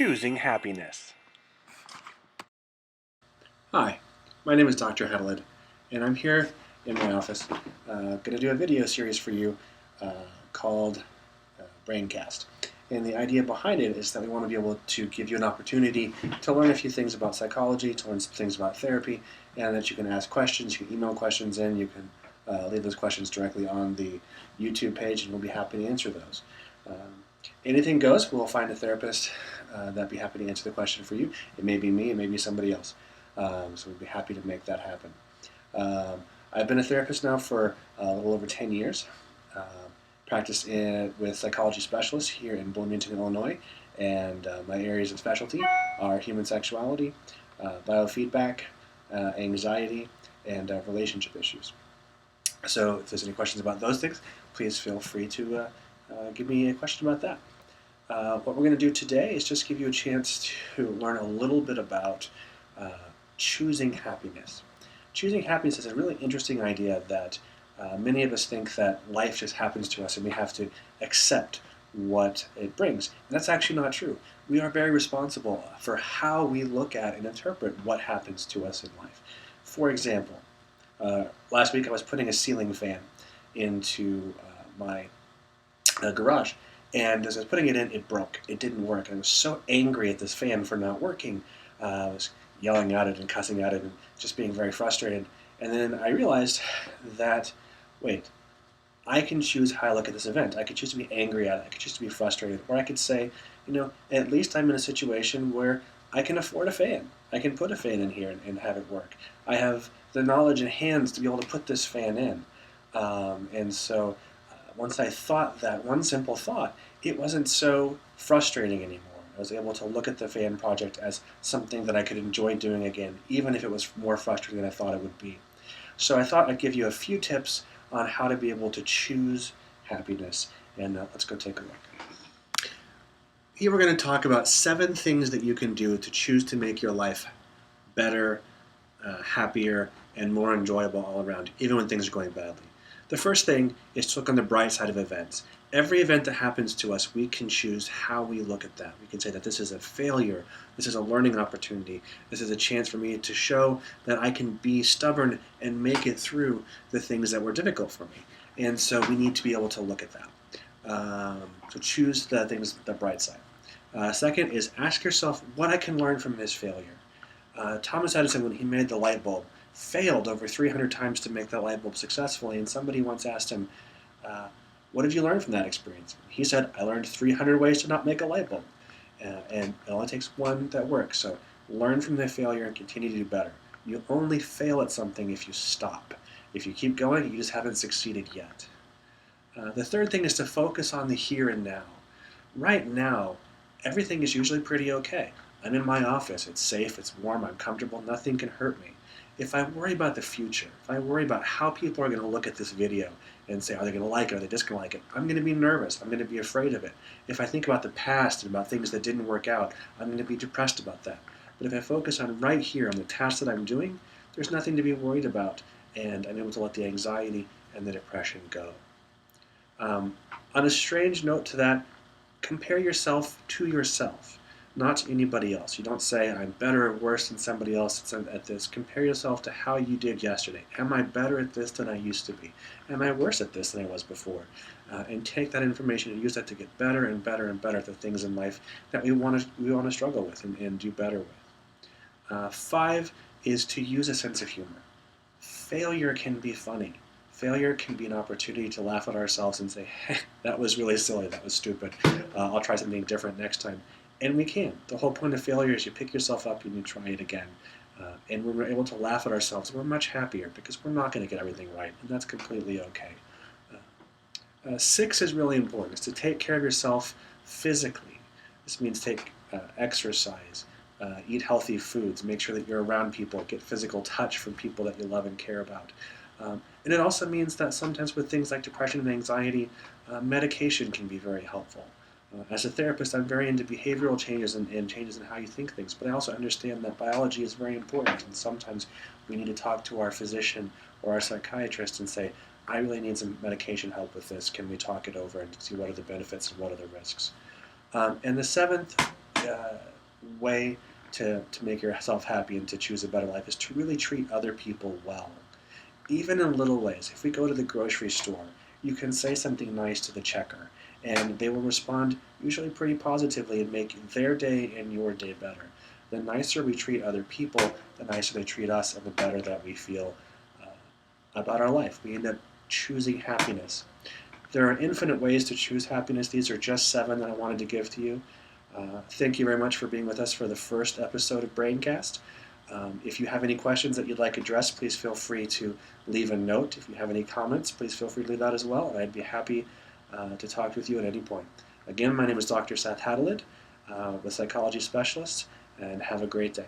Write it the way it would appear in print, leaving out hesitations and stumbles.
choosing happiness. Hi, my name is Dr. Hedelid, and I'm here in my office going to do a video series for you called Braincast. And the idea behind it is that we want to be able to give you an opportunity to learn a few things about psychology, to learn some things about therapy, and that you can ask questions, you can email questions in, you can leave those questions directly on the YouTube page, and we'll be happy to answer those. Anything goes. We'll find a therapist that'd be happy to answer the question for you. It may be me, it may be somebody else. So we'd be happy to make that happen. I've been a therapist now for a little over 10 years. Practiced with psychology specialists here in Bloomington, Illinois, and my areas of specialty are human sexuality, biofeedback, anxiety, and relationship issues. So if there's any questions about those things, please feel free to give me a question about that. What we're going to do today is just give you a chance to learn a little bit about choosing happiness. Choosing happiness is a really interesting idea that many of us think that life just happens to us and we have to accept what it brings. And that's actually not true. We are very responsible for how we look at and interpret what happens to us in life. For example, last week I was putting a ceiling fan into my garage. And as I was putting it in, it broke. It didn't work. I was so angry at this fan for not working. I was yelling at it and cussing at it and just being very frustrated. And then I realized that, wait, I can choose how I look at this event. I could choose to be angry at it. I could choose to be frustrated. Or I could say, at least I'm in a situation where I can afford a fan. I can put a fan in here and have it work. I have the knowledge and hands to be able to put this fan in. And so once I thought that one simple thought, it wasn't so frustrating anymore. I was able to look at the fan project as something that I could enjoy doing again, even if it was more frustrating than I thought it would be. So I thought I'd give you a few tips on how to be able to choose happiness, and let's go take a look. Here we're going to talk about 7 things that you can do to choose to make your life better, happier, and more enjoyable all around, even when things are going badly. The first thing is to look on the bright side of events. Every event that happens to us, we can choose how we look at that. We can say that this is a failure, this is a learning opportunity, this is a chance for me to show that I can be stubborn and make it through the things that were difficult for me. And so we need to be able to look at that. So choose the bright side. Second is ask yourself what I can learn from this failure. Thomas Edison, when he made the light bulb, failed over 300 times to make that light bulb successfully, and somebody once asked him, what did you learn from that experience? He said, I learned 300 ways to not make a light bulb, and it only takes one that works. So learn from the failure and continue to do better. You only fail at something if you stop. If you keep going, you just haven't succeeded yet. The third thing is to focus on the here and now. Right now, everything is usually pretty okay. I'm in my office, it's safe, it's warm, I'm comfortable, nothing can hurt me. If I worry about the future, if I worry about how people are going to look at this video and say, are they going to like it, are they just going to like it, I'm going to be nervous, I'm going to be afraid of it. If I think about the past and about things that didn't work out, I'm going to be depressed about that. But if I focus on right here, on the task that I'm doing, there's nothing to be worried about, and I'm able to let the anxiety and the depression go. On a strange note to that, compare yourself to yourself, not to anybody else. You don't say, I'm better or worse than somebody else at this. Compare yourself to how you did yesterday. Am I better at this than I used to be? Am I worse at this than I was before? And take that information and use that to get better and better and better at the things in life that we want to struggle with and do better with. 5 is to use a sense of humor. Failure can be funny. Failure can be an opportunity to laugh at ourselves and say, hey, that was really silly, that was stupid. I'll try something different next time. And we can. The whole point of failure is you pick yourself up and you try it again. And when we're able to laugh at ourselves, we're much happier because we're not going to get everything right, and that's completely okay. 6 is really important. It's to take care of yourself physically. This means take exercise, eat healthy foods, make sure that you're around people, get physical touch from people that you love and care about. And it also means that sometimes with things like depression and anxiety, medication can be very helpful. As a therapist, I'm very into behavioral changes and changes in how you think things, but I also understand that biology is very important, and sometimes we need to talk to our physician or our psychiatrist and say, I really need some medication help with this. Can we talk it over and see what are the benefits and what are the risks? And the 7th way to make yourself happy and to choose a better life is to really treat other people well. Even in little ways. If we go to the grocery store, you can say something nice to the checker, and they will respond usually pretty positively and make their day and your day better. The nicer we treat other people, the nicer they treat us, and the better that we feel about our life. We end up choosing happiness. There are infinite ways to choose happiness. These are just 7 that I wanted to give to you. Thank you very much for being with us for the first episode of Braincast. If you have any questions that you'd like addressed, please feel free to leave a note. If you have any comments, please feel free to leave that as well, and I'd be happy to talk with you at any point. Again, my name is Dr. Seth Hadelid, with Psychology Specialists, and have a great day.